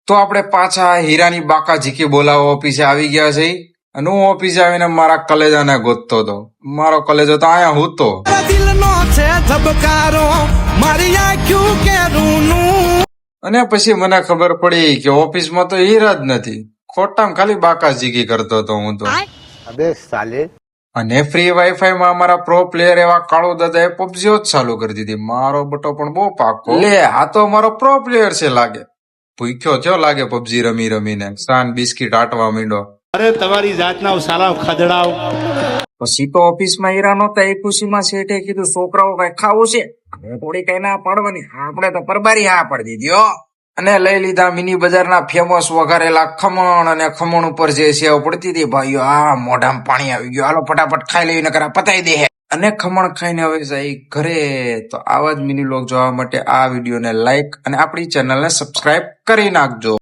તો આપણે પાછા હીરાની બાકા ઝીકી બોલાવો ઓફિસે આવી ગયા છે અને હું ઓફિસે આવીને મારા કલેજાને ગોતતો હતો. મારો કલેજો તો આયા હૂતો. અને પછી મને ખબર પડી કે ઓફિસમાં તો હીરા જ નથી, ખોટામાં ખાલી બાકા ઝીકી કરતો હતો હું તો. અબે સાલે. અને ફ્રી વાઈફાઈ માં અમારા પ્રો પ્લેયર એવા કાળુ દાદાએ પબજીઓ જ ચાલુ કરી દીધી. મારો બટો પણ બહુ પાકો. લે આ તો અમારો પ્રો પ્લેયર છે લાગે. ભૂખ્યો થયો લાગે પબજી રમી રમીને. સાન બિસ્કીટ આટવા માંડ્યો. અરે તમારી જાતના સાલા ખદડાવ. પછી તો ઓફિસમાં હીરા નહોતા એ ખુશીમાં શેઠે કીધું છોકરાઓ કઈ ખાવું છે? થોડી કઈ ના પાડવાની. આપણે તો પરબારી હા પડી દીધી હો. અને લઈ લીધા મિની બજારના ફેમસ વઘારેલા ખમણ, અને ખમણ ઉપર જે સેવ પડતી હતી ભાઈઓ, આ મોઢામાં પાણી આવી ગયું. હાલો ફટાફટ ખાઈ લઈને કરા પતાઈ દે. અને ખમણ ખાઈને હવે જાય ઘરે. તો આવા જ મિની વ્લોગ જોવા માટે આ વિડીયોને લાઈક અને આપણી ચેનલને સબસ્ક્રાઇબ કરી નાખજો.